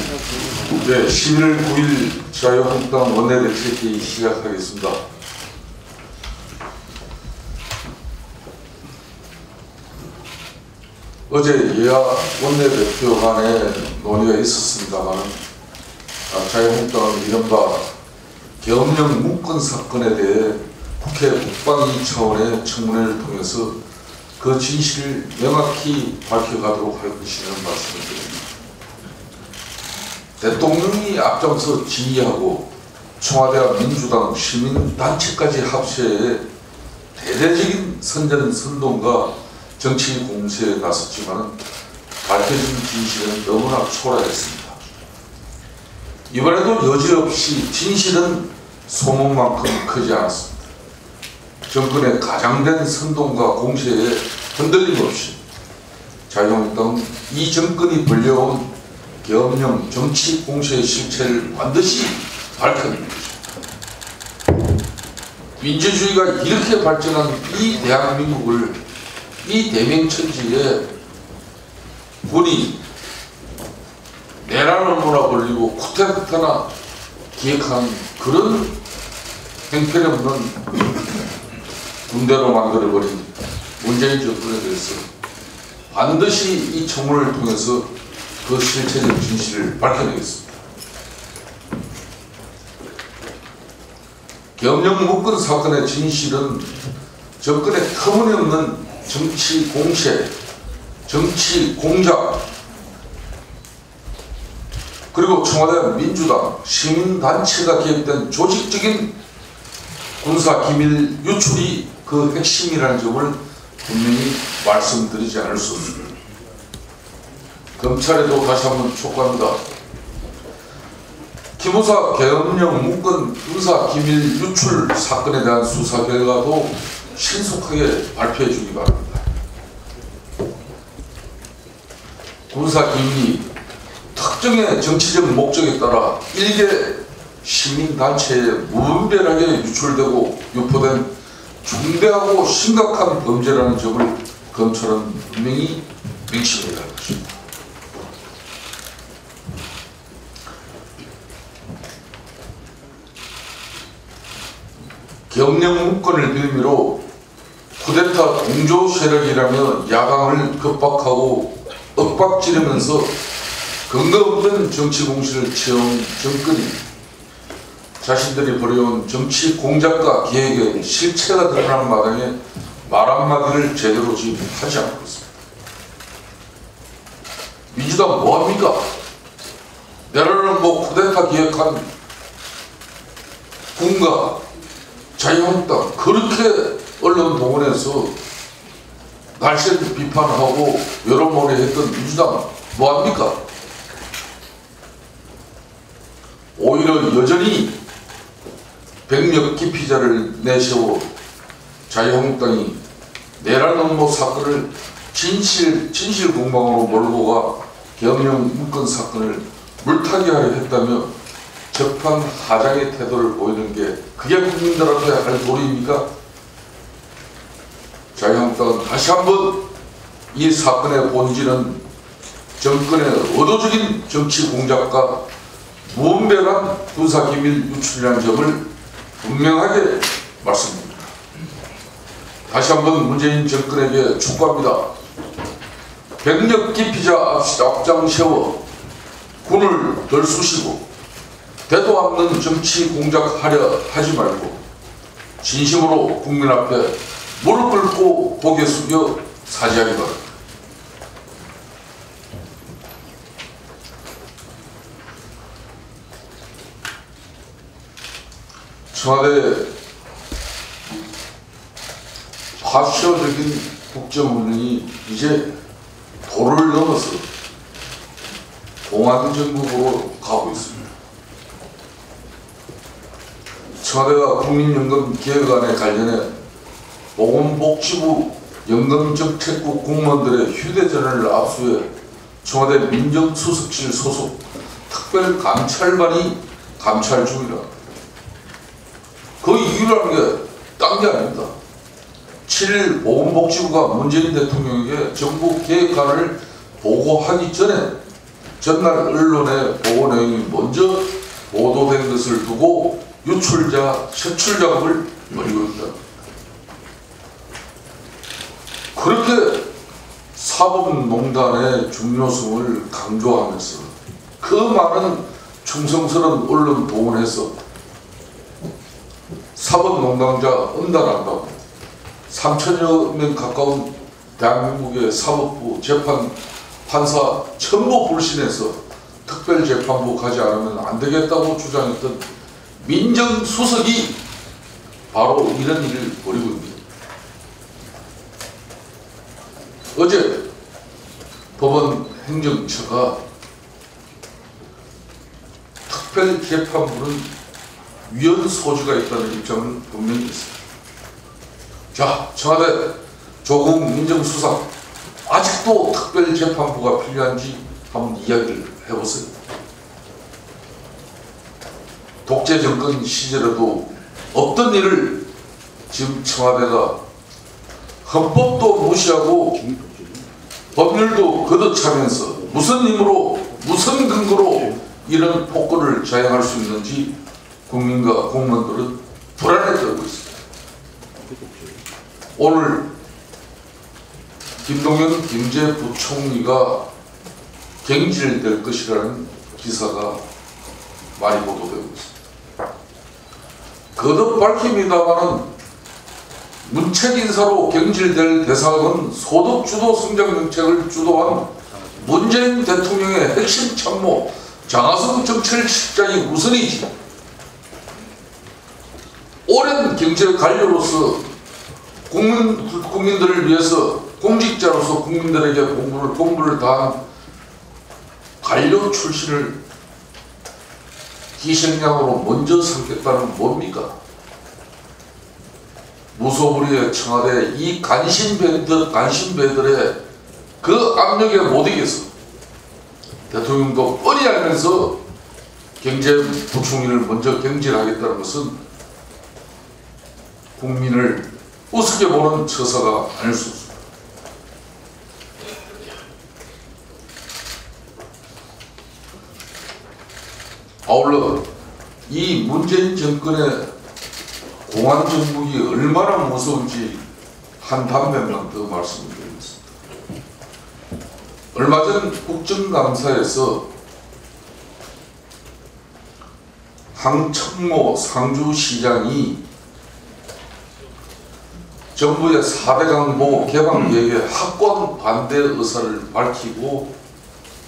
네, 11월 9일 자유한국당 원내대책회의 시작하겠습니다. 어제 여야 원내대표 간에 논의가 있었습니다만 자유한국당은 이른바 계엄령 문건 사건에 대해 국회 국방위 차원의 청문회를 통해서 그 진실을 명확히 밝혀가도록 할 것이라는 말씀을 드립니다. 대통령이 앞장서 지휘하고 청와대와 민주당, 시민단체까지 합세해 대대적인 선전선동과 정치 공세에 나섰지만 밝혀진 진실은 너무나 초라했습니다. 이번에도 여지없이 진실은 소문만큼 크지 않았습니다. 정권의 가장된 선동과 공세에 흔들림 없이 자유한국당은 이 정권이 벌려온 계엄령 정치 공세의 실체를 반드시 밝혀낸 것입니다. 민주주의가 이렇게 발전한 이 대한민국을 이 대명천지에 군이 내란 업무나 벌리고 쿠데타나 기획한 그런 형편없는 군대로 만들어버린 문재인 정권에 대해서 반드시 이 청문회를 통해서 그 실체적 진실을 밝혀내겠습니다. 계엄령 문건 사건의 진실은 정권의 터무니없는 정치 공세, 정치 공작, 그리고 청와대 민주당, 시민단체가 개입된 조직적인 군사기밀 유출이 그 핵심이라는 점을 분명히 말씀드리지 않을 수 없습니다. 검찰에도 다시 한번 촉구합니다. 기무사 계엄령 문건 군사기밀 유출 사건에 대한 수사 결과도 신속하게 발표해 주기 바랍니다. 군사기밀이 특정의 정치적 목적에 따라 일개 시민단체에 무분별하게 유출되고 유포된 중대하고 심각한 범죄라는 점을 검찰은 분명히 명심해야 할 것입니다. 계엄령 문건을 빌미로 쿠데타 공조 세력이라며 야당을 겁박하고 엇박지르면서 근거 없는 정치 공세를 채운 정권이 자신들이 벌여온 정치 공작과 기획의 실체가 드러난 마당에 말 한마디를 제대로 지금 하지 않고 있습니다. 민주당 뭐합니까? 내라는 쿠데타 기획한 군과 자유한국당 그렇게 언론 동원해서 날쌘 비판하고 여론몰이 했던 민주당 뭐합니까? 오히려 여전히 백력 기피자를 내세워 자유한국당이 내란 업무 사건을 진실 공방으로 몰고 가 계엄령 문건 사건을 물타기하려 했다며 적판 하장의 태도를 보이는 게 그게 국민들한테 할 도리입니까? 자유한국당은 다시 한번 이 사건의 본질은 정권의 의도적인 정치 공작과 무분별한 군사기밀 유출이라는 점을 분명하게 말씀드립니다. 다시 한번 문재인 정권에게 촉구합니다. 백력 기피자 앞장 세워 군을 덜쑤시고 대도 없는 정치 공작하려 하지 말고 진심으로 국민 앞에 무릎 꿇고 고개 숙여 사죄하기 바랍니다. 청와대 파쇼적인 국정운영이 이제 도를 넘어서 공안정국으로 가고 있습니다. 청와대가 국민연금 개혁안에 관련해 보건복지부 연금정책국 공무원들의 휴대전화를 압수해 청와대 민정수석실 소속 특별감찰반이 감찰 중이라. 그 이유라는 게 딴 게 아닙니다. 7일 보건복지부가 문재인 대통령에게 정부 계획안을 보고하기 전에 전날 언론에 보고 내용이 먼저 보도된 것을 두고 유출자, 색출 작업을 벌이고 있다. 그렇게 사법농단의 중요성을 강조하면서 그 많은 충성스러운 언론 동원해서 사법농단자 은단한다고 3천여 명 가까운 대한민국의 사법부, 재판, 판사 전부 불신해서 특별재판부 가지 않으면 안 되겠다고 주장했던 민정수석이 바로 이런 일을 벌이고 있습니다. 어제 법원 행정처가 특별재판부는 위헌 소지가 있다는 입장을 분명히 했습니다. 자, 청와대 조국 민정수석 아직도 특별재판부가 필요한지 한번 이야기를 해보세요. 독재 정권 시절에도 없던 일을 지금 청와대가 헌법도 무시하고 법률도 걷어차면서 무슨 힘으로 무슨 근거로 이런 폭거를 자행할 수 있는지 국민과 공무원들은 불안에 떨고 있습니다. 오늘 김동연 경제부총리가 갱질될 것이라는 기사가 많이 보도되고 있습니다. 거듭 밝힙니다마는 문책 인사로 경질될 대상은 소득주도 성장정책을 주도한 문재인 대통령의 핵심 참모 장하성 정책실장이 우선이지, 오랜 경제 관료로서 국민들을 위해서 공직자로서 국민들에게 공부를 다한 관료 출신을 희생양으로 먼저 삼겠다는 뭡니까? 무소불위의 청와대 이 간신배들의 그 압력에 못 이겨서 대통령도 뻔히 알면서 경제부총리를 먼저 경질하겠다는 것은 국민을 우습게 보는 처사가 아닐 수 없습니다. 아울러 이 문재인 정권의 공안 정국이 얼마나 무서운지 한 단면만 더 말씀드리겠습니다. 얼마 전 국정감사에서 황청모 상주시장이 정부의 4대 강보 개방 계획에 확고한 반대 의사를 밝히고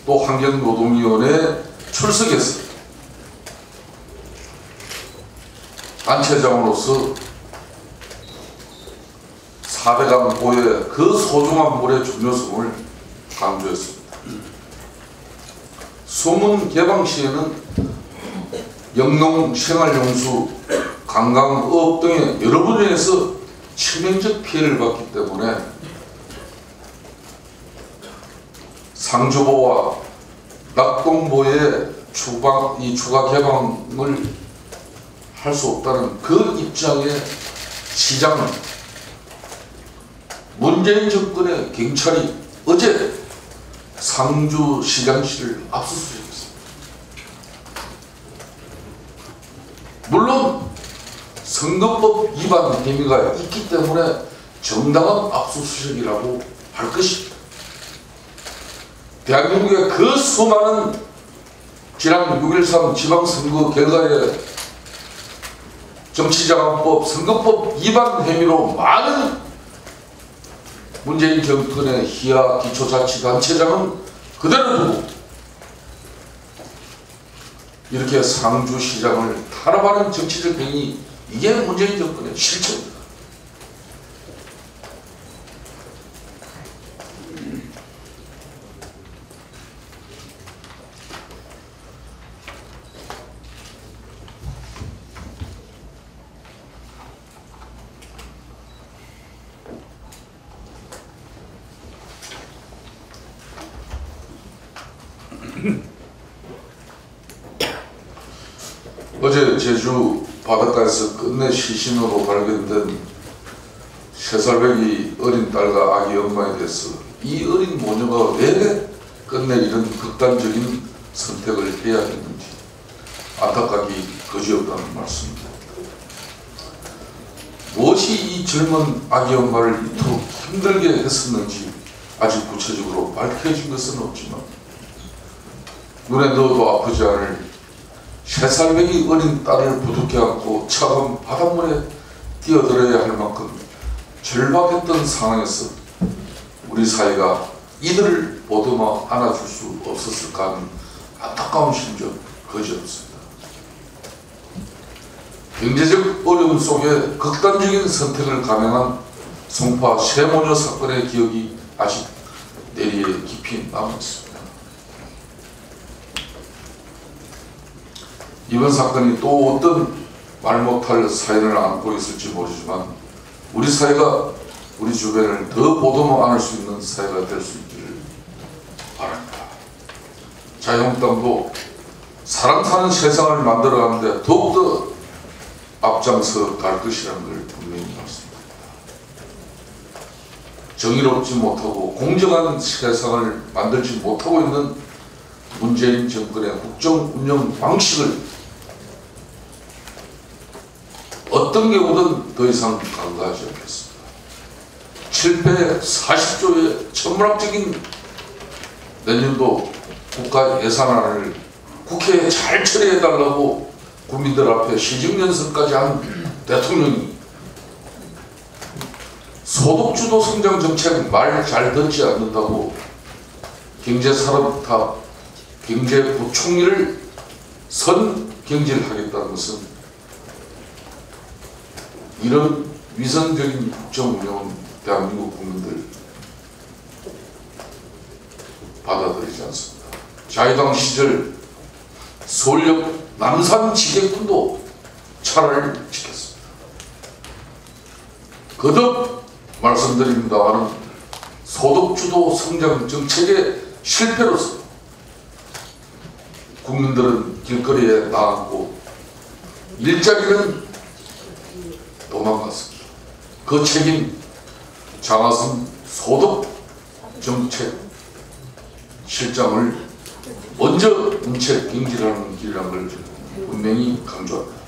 또 환경노동위원회에 출석했습니다. 단체장으로서 4대 강보의 그 소중한 물의 중요성을 강조했습니다. 소문 개방 시에는 영농, 생활용수, 관광업 등의 여러 분야에서 치명적 피해를 받기 때문에 상주보와 낙동보의 추가 개방을 할 수 없다는 그 입장에 시장은 문재인 정권의 경찰이 어제 상주시장실을 압수수색했습니다. 물론 선거법 위반 혐의가 있기 때문에 정당한 압수수색이라고 할 것입니다. 대한민국의 그 수많은 지난 6.13 지방선거 결과에 정치자금법, 선거법 위반 혐의로 많은 문재인 정권의 희야 기초자치단체장은 그대로 두고 이렇게 상주시장을 탄압하는 정치적 행위, 이게 문재인 정권의 실체입니다. 어제 제주 바닷가에서 끝내 시신으로 발견된 3살배기 어린 딸과 아기 엄마에 대해서 이 어린 모녀가 왜 끝내 이런 극단적인 선택을 해야 했는지 안타깝기 그지없다는 말씀입니다. 무엇이 이 젊은 아기 엄마를 이토록 힘들게 했었는지 아직 구체적으로 밝혀진 것은 없지만 눈에 넣어도 아프지 않을 3살배기 어린 딸을 부둥켜 안고 차가운 바닷물에 뛰어들어야 할 만큼 절박했던 상황에서 우리 사회가 이들을 보듬어 안아줄 수 없었을까 하는 안타까운 심정 그지없습니다. 경제적 어려움 속에 극단적인 선택을 감행한 송파 세모녀 사건의 기억이 아직 내리에 깊이 남아있습니다. 이번 사건이 또 어떤 말 못할 사연을 안고 있을지 모르지만 우리 사회가 우리 주변을 더 보듬어 안을 수 있는 사회가 될 수 있기를 바랍니다. 자유한국당도 사람 사는 세상을 만들어가는데 더욱더 앞장서 갈 것이라는 걸 분명히 말씀드립니다. 정의롭지 못하고 공정한 세상을 만들지 못하고 있는 문재인 정권의 국정 운영 방식을 어떤 경우든 더 이상 간과하지 않겠습니다. 7배 40조의 천문학적인 내년도 국가 예산안을 국회에 잘 처리해달라고 국민들 앞에 시정연설까지 한 대통령이 소득주도 성장 정책 말 잘 듣지 않는다고 경제산업탑 경제부총리를 선경질하겠다는 것은 이런 위선적인 국정 운영은 대한민국 국민들 받아들이지 않습니다. 자유당 시절 서울역 남산 지게꾼도 차를 지켰습니다. 거듭 말씀드립니다만 소득주도 성장 정책의 실패로서 국민들은 길거리에 나갔고 일자리는 도망갔습니다. 그 책임 장하성 소득 정책 실장을 먼저 문책 경질하는 길이라는 걸 분명히 강조합니다.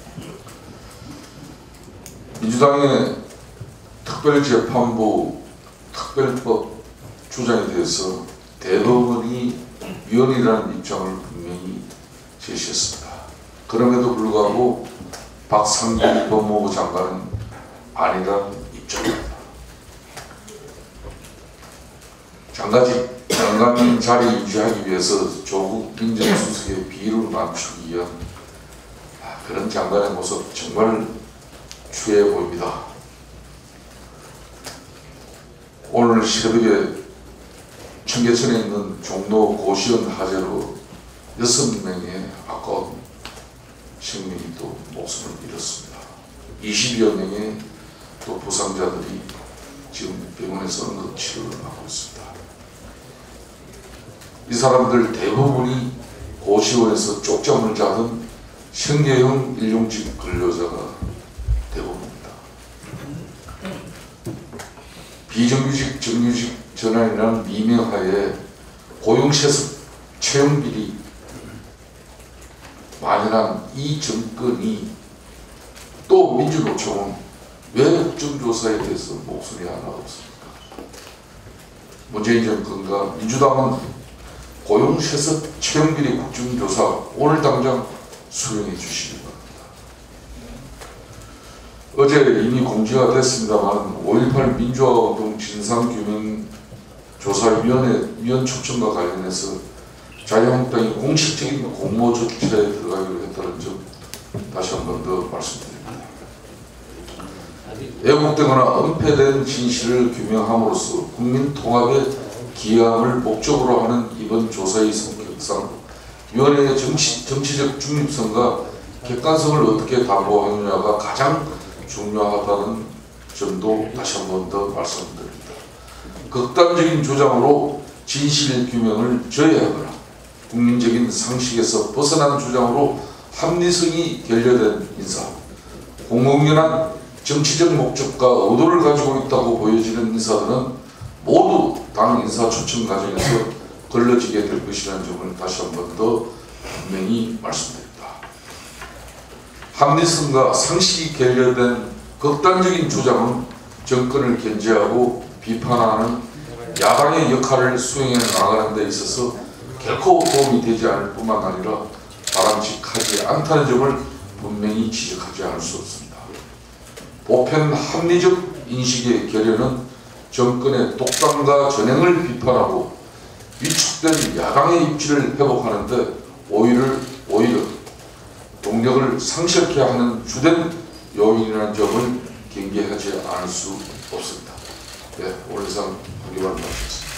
민주당의 특별재판부 특별법 주장에 대해서 대법원이 위헌이라는 입장을 분명히 제시했습니다. 그럼에도 불구하고 박상기 법무부 장관은 아니라는 입장입니다. 장관 자리 유지하기 위해서 조국 민정수석의 비리를 맞추기 위한 그런 장관의 모습 정말 추해 보입니다. 오늘 새벽에 청계천에 있는 종로 고시원 화재로 6명의 아까운 생명이 또 목숨을 잃었습니다. 20여 명의 또 부상자들이 지금 병원에서 응급치료를 받고 있습니다. 이 사람들 대부분이 고시원에서 쪽잠을 자던 생계형 일용직 근로자가 대부분입니다. 비정규직 정규직 전환이라는 미명하에 고용세습 채용비리 만연한 이 정권이 또 민주노총은 왜 국정조사에 대해서 목소리 하나 없습니까? 문재인 정권과 민주당은 고용세습 채용비리 국정조사 오늘 당장 수용해 주시기 바랍니다. 어제 이미 공지가 됐습니다만 5.18 민주화운동 진상규명조사위원회 위원 초청과 관련해서 자유한국당이 공식적인 공모 조치에 들어가기로 했다는 점 다시 한 번 더 말씀드립니다. 왜곡되거나 은폐된 진실을 규명함으로써 국민 통합에 기여함을 목적으로 하는 이번 조사의 성격상 위원회의 정치적 중립성과 객관성을 어떻게 담보하느냐가 가장 중요하다는 점도 다시 한 번 더 말씀드립니다. 극단적인 주장으로 진실 규명을 저해하거나 국민적인 상식에서 벗어난 주장으로 합리성이 결여된 인사, 공공연한 정치적 목적과 의도를 가지고 있다고 보여지는 인사들은 모두 당 인사 초청 과정에서 걸러지게 될 것이라는 점을 다시 한 번 더 분명히 말씀드립니다. 합리성과 상식이 결여된 극단적인 주장은 정권을 견제하고 비판하는 야당의 역할을 수행해 나가는 데 있어서 결코 도움이 되지 않을 뿐만 아니라 바람직하지 않다는 점을 분명히 지적하지 않을 수 없습니다. 보편 합리적 인식의 결여는 정권의 독단과 전횡을 비판하고 위축된 야당의 입지를 회복하는 데 오히려 동력을 상실케 하는 주된 요인이라는 점을 경계하지 않을 수 없습니다. 네, 오늘 이상 발의만 마치겠습니다.